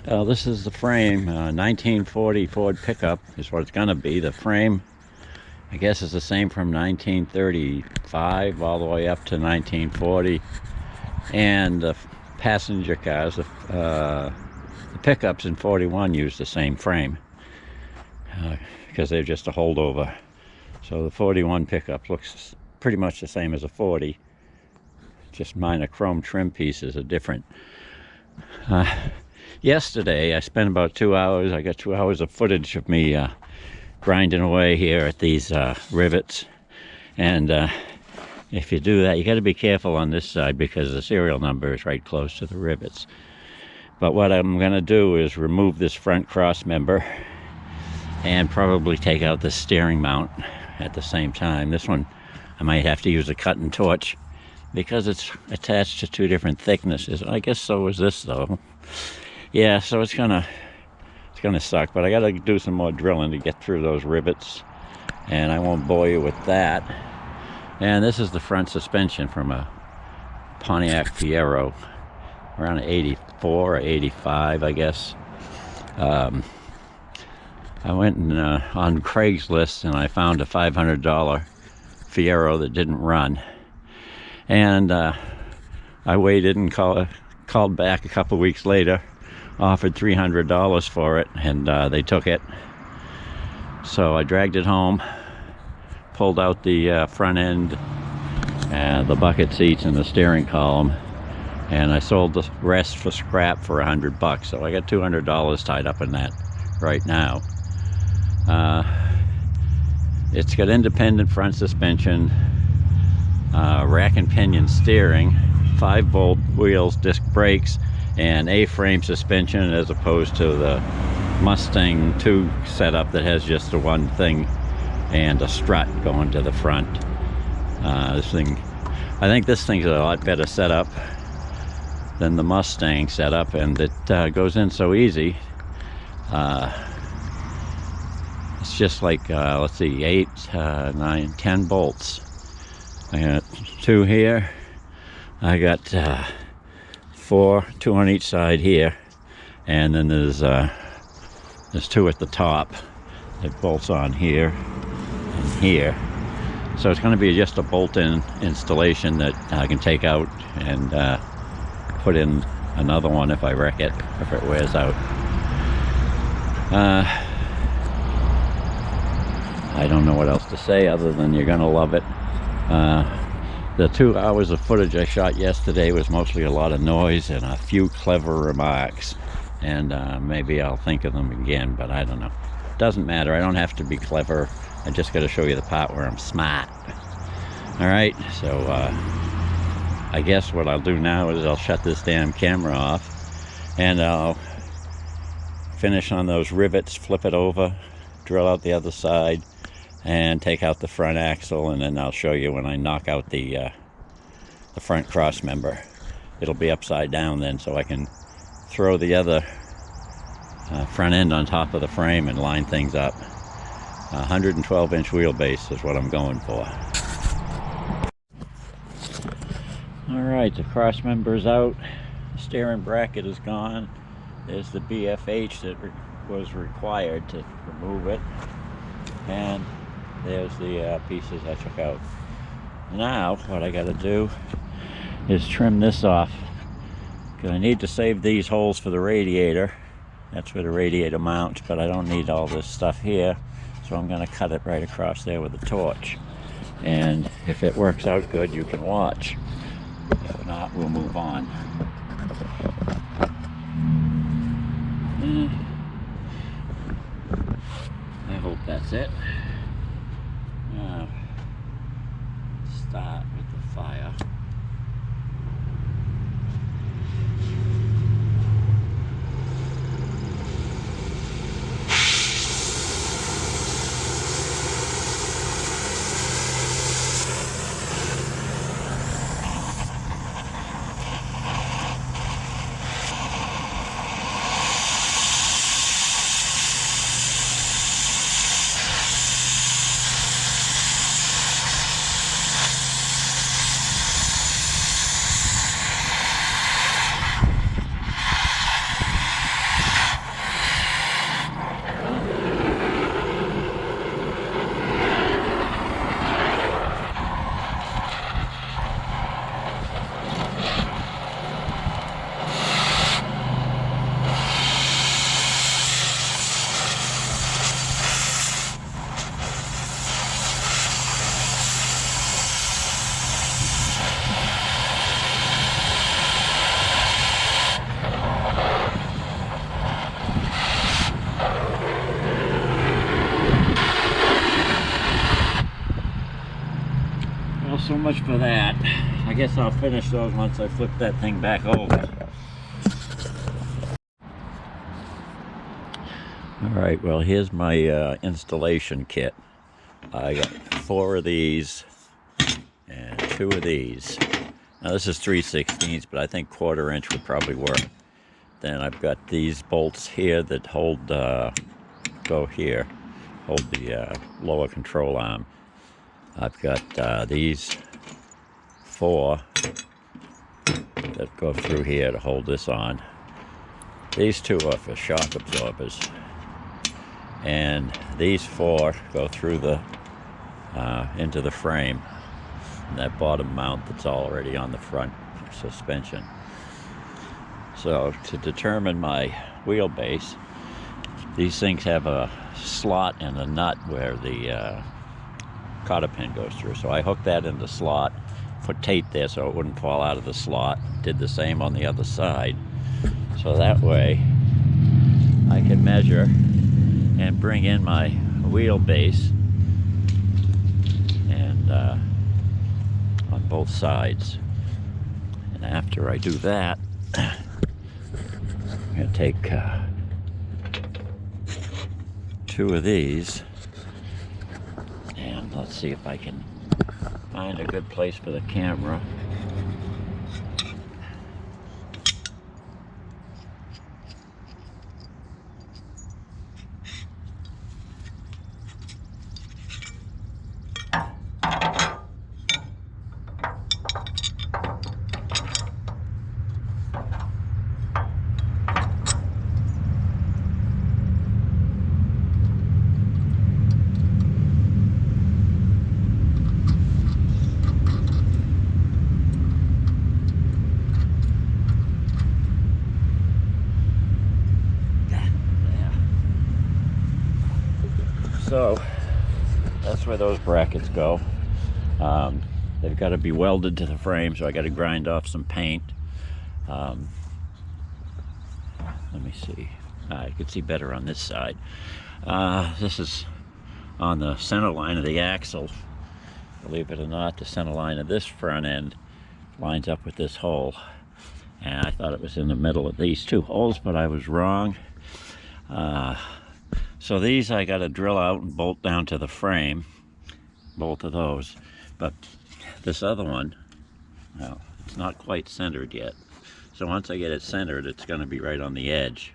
This is the frame. 1940 Ford pickup is what it's going to be. The frame, I guess, is the same from 1935 all the way up to 1940. And the passenger cars, the pickups in 41 use the same frame because they're just a holdover. So the 41 pickup looks pretty much the same as a 40. Just minor chrome trim pieces are different. Yesterday I spent about 2 hours. I got 2 hours of footage of me grinding away here at these rivets. And if you do that, you got to be careful on this side because the serial number is right close to the rivets. But what I'm going to do is remove this front cross member and probably take out the steering mount at the same time. This one I might have to use a cutting torch because it's attached to two different thicknesses. I guess so is this though. Yeah, so it's gonna suck, but I gotta do some more drilling to get through those rivets, and I won't bore you with that. And this is the front suspension from a Pontiac Fiero, around 84 or 85, I guess. I went on Craigslist and I found a $500 Fiero that didn't run, and I waited and called back a couple weeks later, offered $300 for it, and they took it. So I dragged it home, pulled out the front end and the bucket seats and the steering column, and I sold the rest for scrap for $100. So I got $200 tied up in that right now. It's got independent front suspension, rack and pinion steering, 5-volt wheels, disc brakes, and A-frame suspension as opposed to the Mustang 2 setup that has just the one thing and a strut going to the front. I think this thing's a lot better setup than the Mustang setup, and it goes in so easy. It's just like, let's see, 8, 9, 10 bolts. I got 2 here. I got 4, 2 on each side here, and then there's 2 at the top that bolts on here and here. So it's going to be just a bolt-in installation that I can take out and put in another one if I wreck it, if it wears out. I don't know what else to say other than you're gonna love it. The 2 hours of footage I shot yesterday was mostly a lot of noise and a few clever remarks, and maybe I'll think of them again, but I don't know. Doesn't matter, I don't have to be clever. I just got to show you the part where I'm smart. All right, so I guess what I'll do now is I'll shut this damn camera off and I'll finish on those rivets, flip it over, drill out the other side, and take out the front axle, and then I'll show you when I knock out the front cross member. It'll be upside down then, so I can throw the other front end on top of the frame and line things up. 112-inch wheelbase is what I'm going for. All right, the cross member's out. The steering bracket is gone. There's the BFH that was required to remove it, and there's the pieces I took out. Now what I got to do is trim this off, because I need to save these holes for the radiator. That's where the radiator mounts, but I don't need all this stuff here, so I'm going to cut it right across there with a torch. And if it works out good, you can watch. If not, we'll move on. I hope that's it. Now, start with the fire. much for that. I guess I'll finish those once I flip that thing back over. Alright, well here's my installation kit. I got 4 of these and 2 of these. Now this is 3/16, but I think 1/4 inch would probably work. Then I've got these bolts here that hold, go here, hold the lower control arm. I've got these 4 that go through here to hold this on. These 2 are for shock absorbers. And these 4 go through the, into the frame. And that bottom mount that's already on the front suspension. So to determine my wheelbase, these things have a slot and a nut where the cotter pin goes through. So I hooked that in the slot, put tape there so it wouldn't fall out of the slot. Did the same on the other side. So that way I can measure and bring in my wheelbase and on both sides. And after I do that, I'm going to take 2 of these, and let's see if I can find a good place for the camera. So that's where those brackets go. They've got to be welded to the frame, so I got to grind off some paint. Let me see. I can see better on this side. This is on the center line of the axle. Believe it or not, the center line of this front end lines up with this hole. And I thought it was in the middle of these 2 holes, but I was wrong. So these I got to drill out and bolt down to the frame, both of those. But this other one, well, it's not quite centered yet. So once I get it centered, it's going to be right on the edge.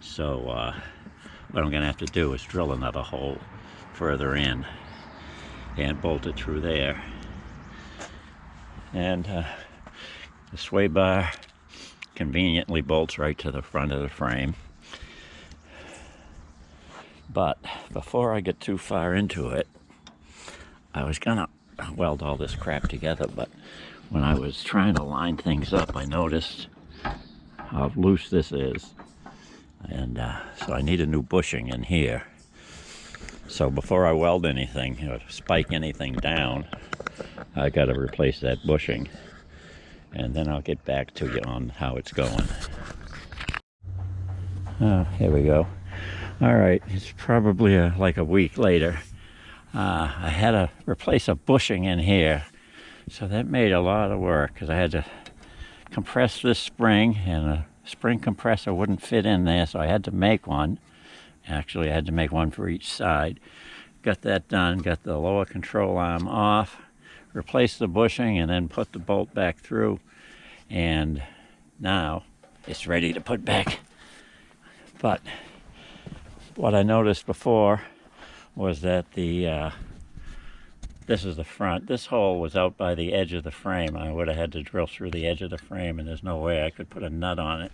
So what I'm going to have to do is drill another hole further in and bolt it through there. And the sway bar conveniently bolts right to the front of the frame. But before I get too far into it, I was gonna weld all this crap together, but when I was trying to line things up, I noticed how loose this is. And so I need a new bushing in here. So before I weld anything, spike anything down, I gotta replace that bushing. And then I'll get back to you on how it's going. Here we go. All right, it's probably like a week later. I had to replace a bushing in here, so that made a lot of work because I had to compress this spring, and a spring compressor wouldn't fit in there, so I had to make one. Actually, I had to make one for each side. Got that done, got the lower control arm off, replaced the bushing, and then put the bolt back through, and now it's ready to put back. But what I noticed before was that this is the front. This hole was out by the edge of the frame. I would have had to drill through the edge of the frame, and there's no way I could put a nut on it.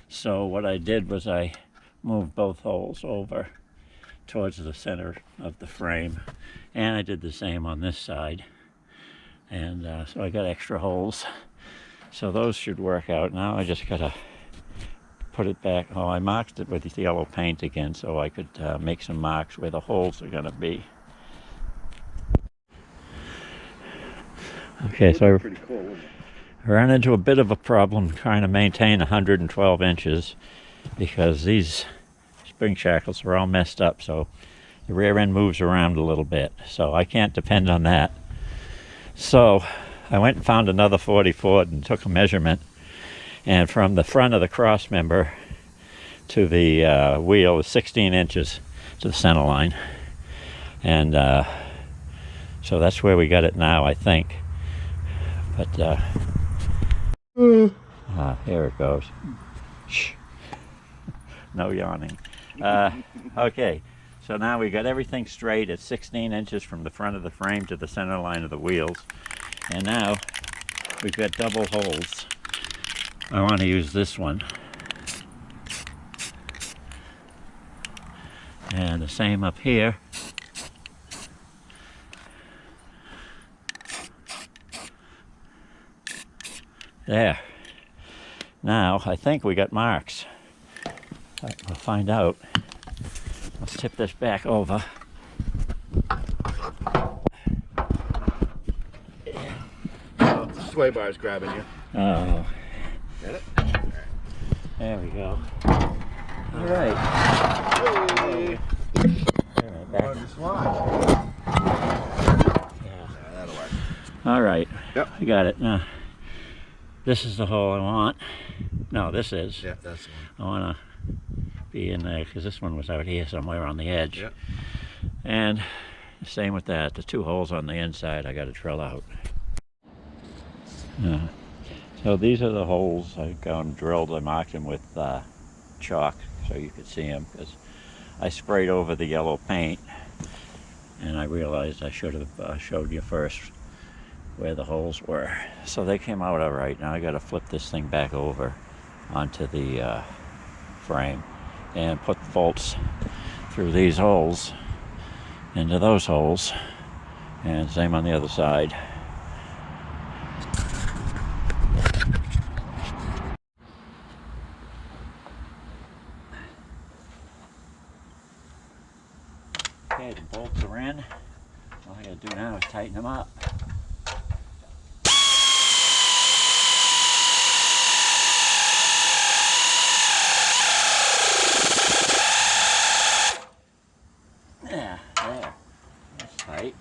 So what I did was I moved both holes over towards the center of the frame, and I did the same on this side. And so I got extra holes. So those should work out. Now I just gotta put it back. Oh, I marked it with the yellow paint again so I could make some marks where the holes are going to be. Okay, so I ran into a bit of a problem trying to maintain 112 inches because these spring shackles are all messed up, so the rear end moves around a little bit, so I can't depend on that. So I went and found another 40 foot and took a measurement, and from the front of the cross member to the wheel was 16 inches to the center line, and so that's where we got it now, I think. But here it goes. Shh. No yawning. Okay, so now we got everything straight at 16 inches from the front of the frame to the center line of the wheels, and now we've got double holes. I want to use this one, and the same up here. There. Now I think we got marks. We'll find out. Let's tip this back over. Oh, sway bar's grabbing you. Oh. Get it? There we go. All right. Hey. All right, back. Just slide. Yeah. That'll work. All right. Yep. I got it. Now, this is the hole I want. No, this is. Yeah, that's the one. I want to be in there because this one was out here somewhere on the edge. Yep. And same with that. The two holes on the inside I got to drill out. So these are the holes I gone and drilled. I marked them with chalk so you could see them, because I sprayed over the yellow paint and I realized I should have showed you first where the holes were. So they came out all right. Now I got to flip this thing back over onto the frame and put bolts through these holes into those holes, and same on the other side. Okay, the bolts are in. All I gotta do now is tighten them up. Yeah, there. That's tight.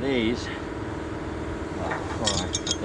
These, before I put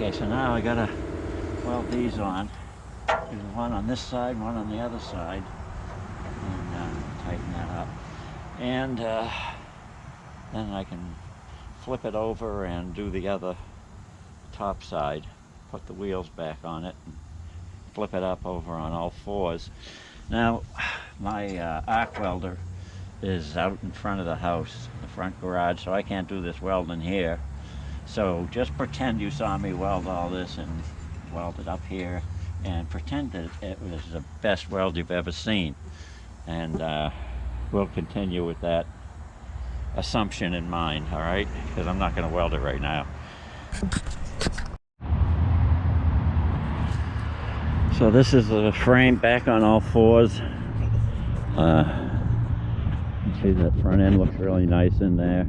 Okay, so now I gotta weld these on. There's one on this side, one on the other side, and tighten that up. And then I can flip it over and do the other top side, put the wheels back on it, and flip it up over on all fours. Now, my arc welder is out in front of the house, the front garage, so I can't do this welding here. So just pretend you saw me weld all this and weld it up here, and pretend that it was the best weld you've ever seen. And we'll continue with that assumption in mind, all right? Because I'm not going to weld it right now. So this is the frame back on all fours. You see that front end looks really nice in there.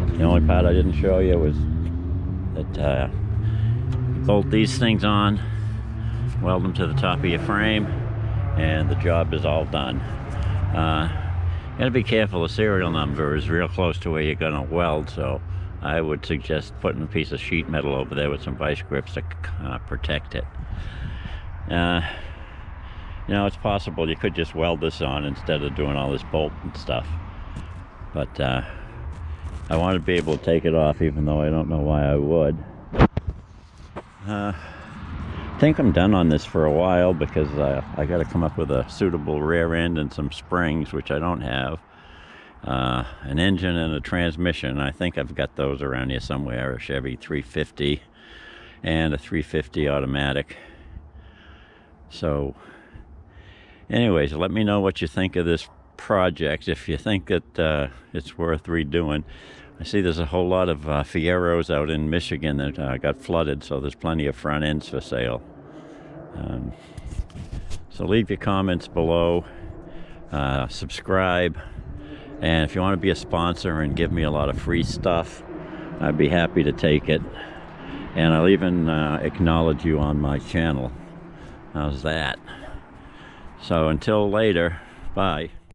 The only part I didn't show you was that bolt these things on, weld them to the top of your frame, and the job is all done. You gotta be careful, the serial number is real close to where you're gonna weld, so I would suggest putting a piece of sheet metal over there with some vice grips to protect it. You know, it's possible you could just weld this on instead of doing all this bolt and stuff, but I want to be able to take it off, even though I don't know why I would. I think I'm done on this for a while, because I got to come up with a suitable rear end and some springs, which I don't have. An engine and a transmission. I think I've got those around here somewhere. A Chevy 350 and a 350 automatic. So anyways, let me know what you think of this project, if you think that it's worth redoing. I see there's a whole lot of Fieros out in Michigan that got flooded, so there's plenty of front ends for sale. So leave your comments below, subscribe, and if you want to be a sponsor and give me a lot of free stuff, I'd be happy to take it. And I'll even acknowledge you on my channel. How's that? So until later, bye.